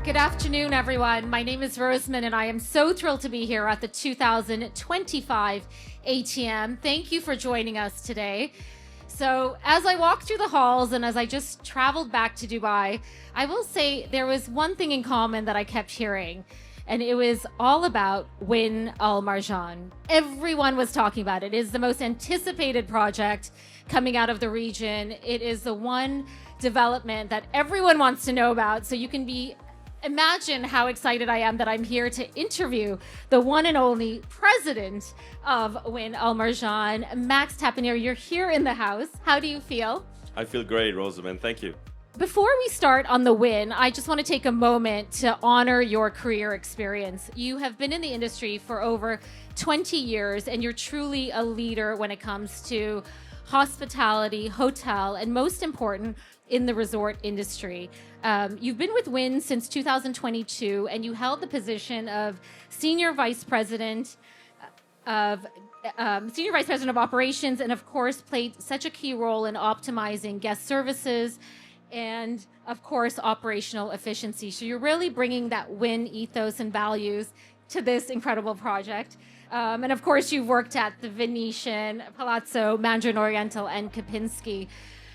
Good afternoon, everyone. My name is Rosamond, and I am so thrilled to be here at the 2025 ATM. Thank you for joining us today. So as I walked through the halls and as I just traveled back to Dubai, I will say there was one thing in common that I kept hearing, and it was all about Wynn Al Marjan. Everyone was talking about it. It is the most anticipated project coming out of the region. It is the one development that everyone wants to know about. So you can imagine how excited I am that I'm here to interview the one and only president of Wynn Al Marjan, Max Tappeiner. You're here in the house. How do you feel? I feel great, Rosamond. Thank you. Before we start on the Wynn, I just want to take a moment to honor your career experience. You have been in the industry for over 20 years, and you're truly a leader when it comes to hospitality, hotel, and most important, in the resort industry. You've been with Wynn since 2022, and you held the position of Senior Vice President of Operations, and of course played such a key role in optimizing guest services and, of course, operational efficiency. So you're really bringing that Wynn ethos and values to this incredible project. And of course, you've worked at the Venetian, Palazzo, Mandarin Oriental, and Kempinski.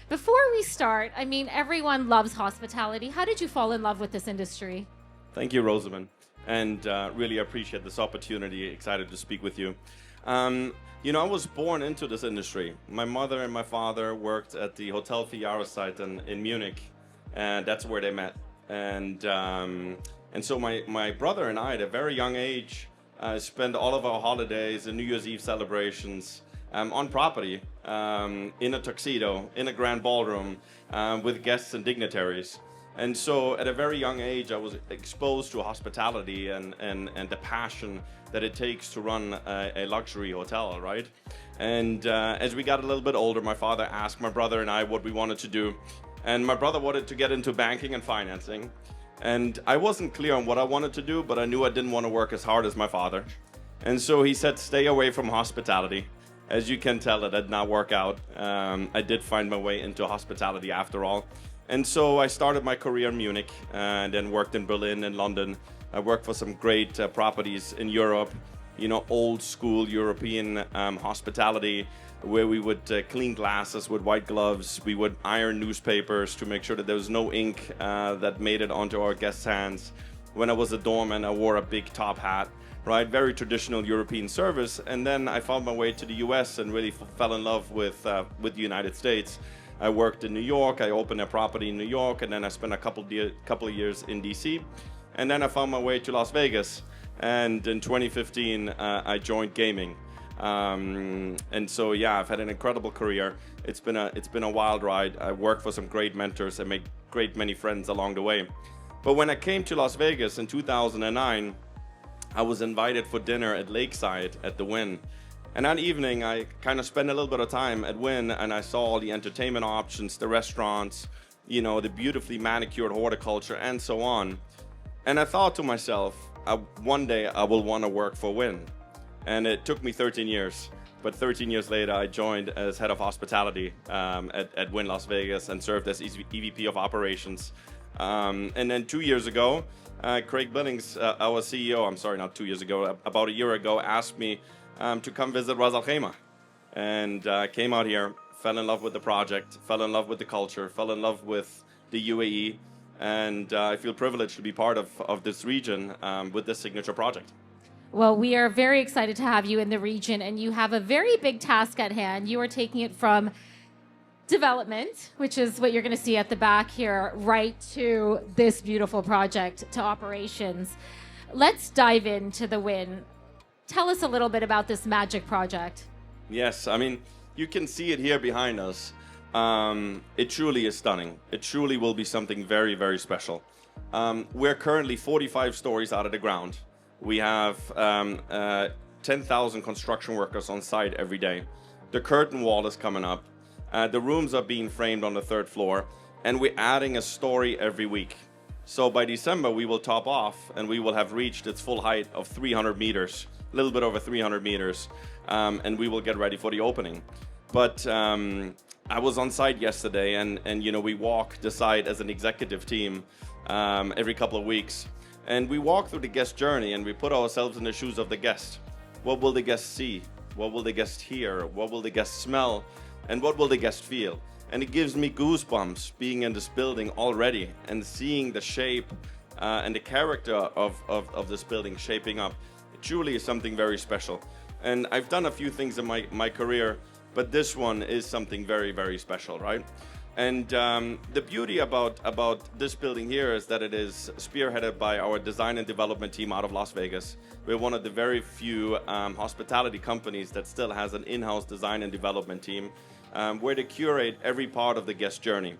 Before we start, I mean, everyone loves hospitality. How did you fall in love with this industry? Thank you, Rosamond, and really appreciate this opportunity. Excited to speak with you. I was born into this industry. My mother and my father worked at the Hotel Fireside in Munich, and that's where they met. And so my brother and I, at a very young age, spent all of our holidays and New Year's Eve celebrations on property, in a tuxedo, in a grand ballroom, with guests and dignitaries. And so at a very young age, I was exposed to hospitality and the passion that it takes to run a luxury hotel, right? And as we got a little bit older, my father asked my brother and I what we wanted to do. And my brother wanted to get into banking and financing. And I wasn't clear on what I wanted to do, but I knew I didn't want to work as hard as my father. And so he said, stay away from hospitality. As you can tell, it did not work out. I did find my way into hospitality after all. And so I started my career in Munich and then worked in Berlin and London. I worked for some great properties in Europe, old school European hospitality, where we would clean glasses with white gloves. We would iron newspapers to make sure that there was no ink that made it onto our guests' hands. When I was a doorman, I wore a big top hat. Right, very traditional European service, and then I found my way to the U.S. and really fell in love with the United States. I worked in New York. I opened a property in New York, and then I spent a couple of years in D.C. And then I found my way to Las Vegas. And in 2015, I joined gaming. And so I've had an incredible career. It's been a wild ride. I worked for some great mentors and made many friends along the way. But when I came to Las Vegas in 2009. I was invited for dinner at Lakeside at the Wynn. And that evening, I kind of spent a little bit of time at Wynn, and I saw all the entertainment options, the restaurants, the beautifully manicured horticulture, and so on. And I thought to myself, one day I will want to work for Wynn. And it took me 13 years. But 13 years later, I joined as head of hospitality at Wynn Las Vegas and served as EVP of operations. And then 2 years ago, Craig Billings, our CEO, about a year ago, asked me to come visit Ras Al Khaimah. And came out here, fell in love with the project, fell in love with the culture, fell in love with the UAE. And I feel privileged to be part of this region with this signature project. Well, we are very excited to have you in the region, and you have a very big task at hand. You are taking it from development, which is what you're going to see at the back here, right to this beautiful project, to operations. Let's dive into the Wynn. Tell us a little bit about this magic project. Yes, I mean, you can see it here behind us. It truly is stunning. It truly will be something very, very special. We're currently 45 stories out of the ground. We have 10,000 construction workers on site every day. The curtain wall is coming up. The rooms are being framed on the third floor, and we're adding a story every week. So by December, we will top off, and we will have reached its full height of 300 meters, a little bit over 300 meters, and we will get ready for the opening. But I was on site yesterday, and you know, we walk the site as an executive team every couple of weeks, and we walk through the guest journey and we put ourselves in the shoes of the guest. What will the guest see? What will the guest hear? What will the guest smell? And what will the guest feel? And it gives me goosebumps being in this building already and seeing the shape and the character of this building shaping up. It truly is something very special. And I've done a few things in my career, but this one is something very, very special, right? And the beauty about this building here is that it is spearheaded by our design and development team out of Las Vegas. We're one of the very few hospitality companies that still has an in-house design and development team where they curate every part of the guest journey.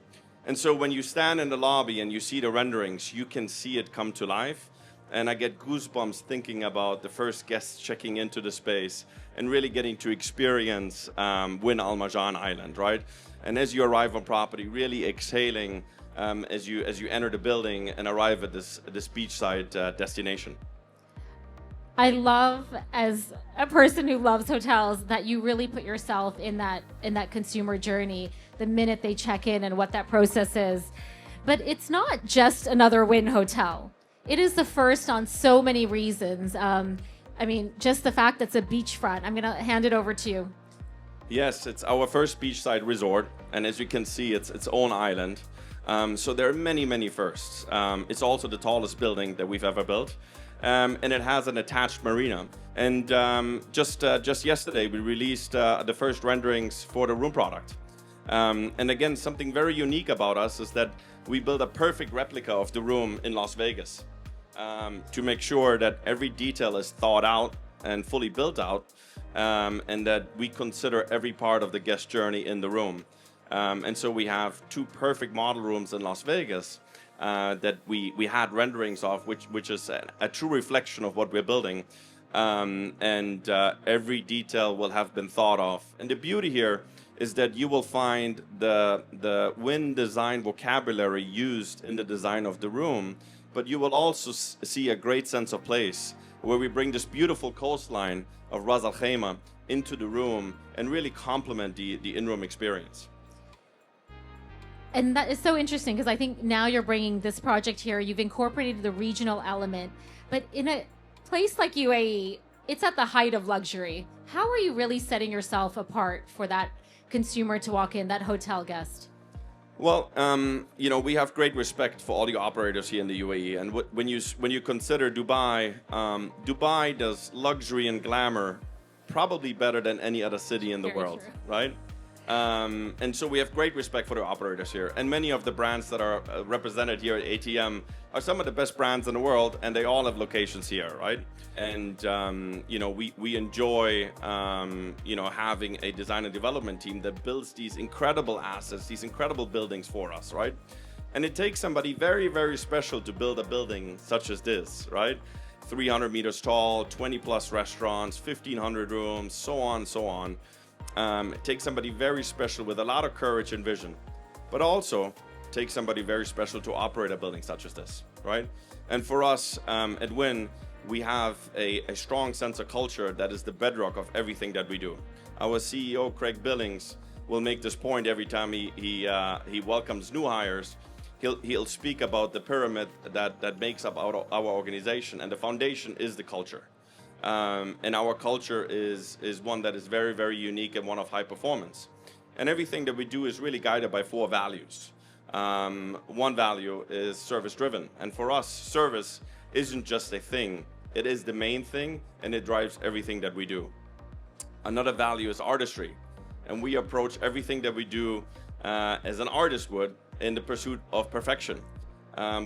And so when you stand in the lobby and you see the renderings, you can see it come to life. And I get goosebumps thinking about the first guests checking into the space and really getting to experience Wynn Al Marjan Island, right? And as you arrive on property, really exhaling as you enter the building and arrive at this beachside destination. I love, as a person who loves hotels, that you really put yourself in that consumer journey the minute they check in and what that process is. But it's not just another Wynn hotel. It is the first on so many reasons. I mean, just the fact that it's a beachfront. I'm going to hand it over to you. Yes, it's our first beachside resort, and as you can see, it's its own island. So there are many, many firsts. It's also the tallest building that we've ever built, and it has an attached marina. And just yesterday, we released the first renderings for the room product. And again, something very unique about us is that we built a perfect replica of the room in Las Vegas to make sure that every detail is thought out and fully built out, and that we consider every part of the guest journey in the room. And so we have two perfect model rooms in Las Vegas that we had renderings of, which is a true reflection of what we're building. And every detail will have been thought of. And the beauty here is that you will find the Wynn design vocabulary used in the design of the room, but you will also see a great sense of place where we bring this beautiful coastline of Ras Al Khaimah into the room and really complement the in-room experience. And that is so interesting because I think now you're bringing this project here, you've incorporated the regional element, but in a place like UAE, it's at the height of luxury. How are you really setting yourself apart for that consumer to walk in, that hotel guest? Well, you know, we have great respect for all the operators here in the UAE, and when you consider Dubai, Dubai does luxury and glamour probably better than any other city in the world, right? And so we have great respect for the operators here, and many of the brands that are represented here at ATM are some of the best brands in the world, and they all have locations here, right? And you know, we enjoy you know, having a design and development team that builds these incredible assets, these incredible buildings for us, right? And it takes somebody very, very special to build a building such as this, right? 300 meters tall, 20 plus restaurants, 1,500 rooms, so on and so on. It takes somebody very special with a lot of courage and vision, but also takes somebody very special to operate a building such as this, right? And for us at Wynn, we have a strong sense of culture that is the bedrock of everything that we do. Our CEO, Craig Billings, will make this point every time he welcomes new hires. He'll speak about the pyramid that makes up our organization, and the foundation is the culture. And our culture is one that is very, very unique and one of high performance. And everything that we do is really guided by 4 values. One value is service driven. And for us, service isn't just a thing. It is the main thing, and it drives everything that we do. Another value is artistry. And we approach everything that we do as an artist would in the pursuit of perfection.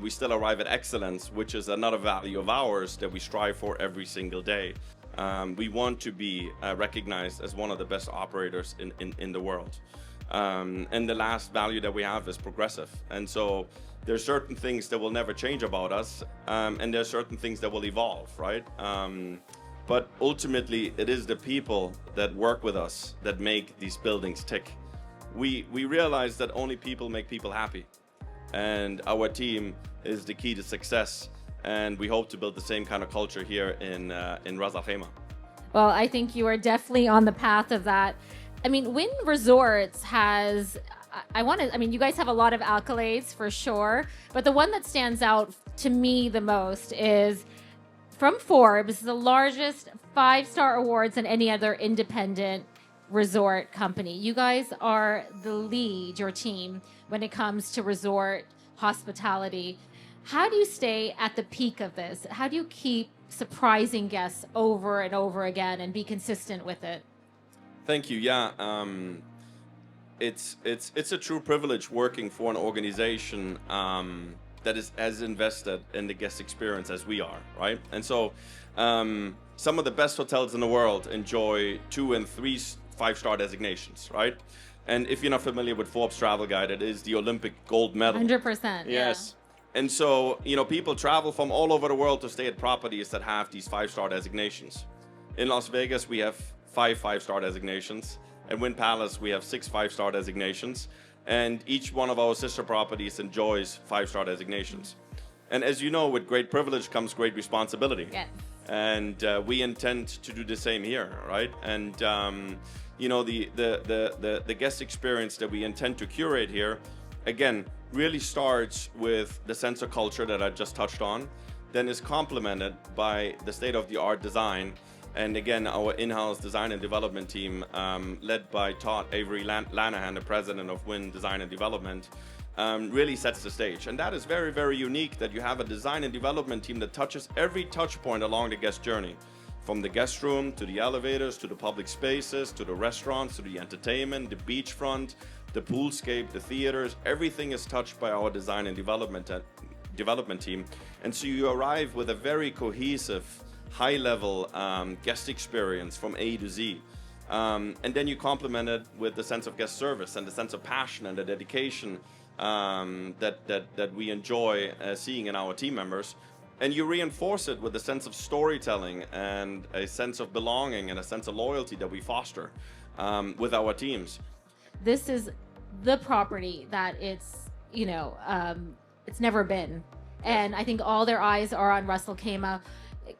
We still arrive at excellence, which is another value of ours that we strive for every single day. We want to be recognized as one of the best operators in the world. And the last value that we have is progressive. And so there's certain things that will never change about us, and there's certain things that will evolve, right? But ultimately, it is the people that work with us that make these buildings tick. We realize that only people make people happy. And our team is the key to success, and we hope to build the same kind of culture here in Ras Al Khaimah. Well, I think you are definitely on the path of that. I mean, Wynn Resorts has, I mean, you guys have a lot of accolades for sure, but the one that stands out to me the most is from Forbes, the largest 5-star awards than any other independent resort company. You guys are the lead, your team, when it comes to resort hospitality. How do you stay at the peak of this? How do you keep surprising guests over and over again and be consistent with it? Thank you. Yeah, it's a true privilege working for an organization that is as invested in the guest experience as we are, right? And so, some of the best hotels in the world enjoy 2 and 3 5-star designations, right? And if you're not familiar with Forbes Travel Guide, it is the Olympic gold medal. 100%. Yes. Yeah. And so, people travel from all over the world to stay at properties that have these 5-star designations. In Las Vegas, we have 5 5-star designations. At Wynn Palace, we have 6 5-star designations. And each one of our sister properties enjoys 5-star designations. And as you know, with great privilege comes great responsibility. Yes. And we intend to do the same here, right? And the guest experience that we intend to curate here, again, really starts with the sense of culture that I just touched on, then is complemented by the state-of-the-art design. And again, our in-house design and development team, led by Todd Avery Lanahan, the president of Wynn Design and Development, really sets the stage. And that is very, very unique, that you have a design and development team that touches every touch point along the guest journey. From the guest room, to the elevators, to the public spaces, to the restaurants, to the entertainment, the beachfront, the poolscape, the theaters, everything is touched by our design and development team. And so you arrive with a very cohesive, high-level guest experience from A to Z. And then you complement it with the sense of guest service and the sense of passion and the dedication that we enjoy seeing in our team members. And you reinforce it with a sense of storytelling and a sense of belonging and a sense of loyalty that we foster with our teams. This is the property that it's never been. And I think all their eyes are on Ras Al Khaimah.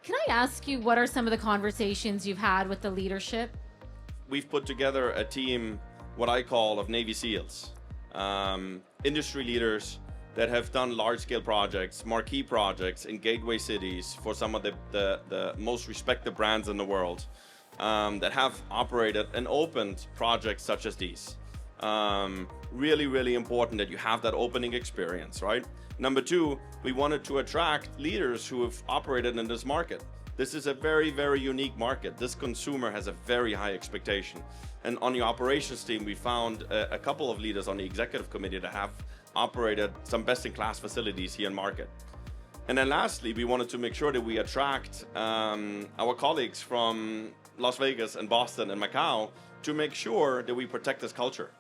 Can I ask you, what are some of the conversations you've had with the leadership? We've put together a team, what I call, of Navy SEALs, industry leaders that have done large-scale projects, marquee projects in gateway cities for some of the most respected brands in the world, that have operated and opened projects such as these. Really, really important that you have that opening experience, right? Number 2, we wanted to attract leaders who have operated in this market. This is a very, very unique market. This consumer has a very high expectation. And on the operations team, we found a couple of leaders on the executive committee that have operated some best-in-class facilities here in market. And then lastly, we wanted to make sure that we attract our colleagues from Las Vegas and Boston and Macau to make sure that we protect this culture.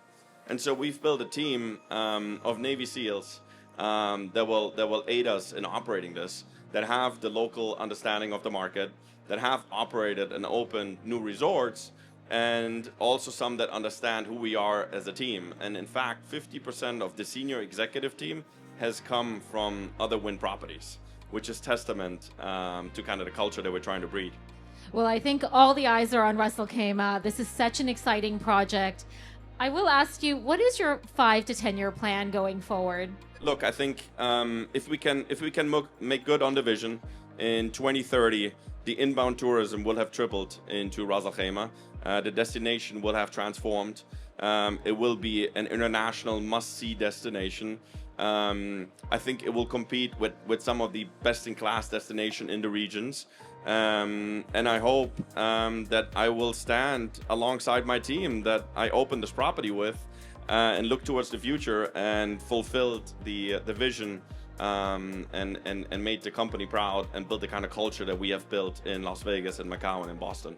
And so we've built a team of Navy SEALs that will aid us in operating this, that have the local understanding of the market, that have operated and opened new resorts, and also some that understand who we are as a team. And in fact, 50% of the senior executive team has come from other Wynn properties, which is testament to kind of the culture that we're trying to breed. Well, I think all the eyes are on Ras Al Khaimah. This is such an exciting project. I will ask you, what is your 5 to 10 year plan going forward? Look, I think if we can make good on the vision, in 2030, the inbound tourism will have tripled into Ras Al Khaimah. The destination will have transformed. It will be an international must-see destination. I think it will compete with some of the best-in-class destinations in the regions. And I hope that I will stand alongside my team that I opened this property with and look towards the future and fulfilled the vision and made the company proud and built the kind of culture that we have built in Las Vegas and Macau and in Boston.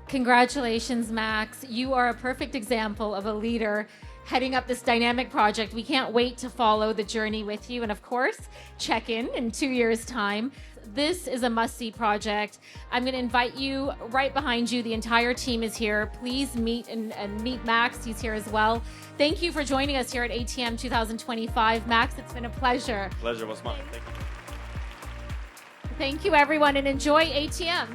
Congratulations, Max. You are a perfect example of a leader heading up this dynamic project. We can't wait to follow the journey with you. And of course, check in 2 years' time. This is a must-see project. I'm going to invite you right behind you. The entire team is here. Please meet and meet Max. He's here as well. Thank you for joining us here at ATM 2025. Max, it's been a pleasure. Pleasure was mine. Thank you. Thank you, everyone, and enjoy ATM.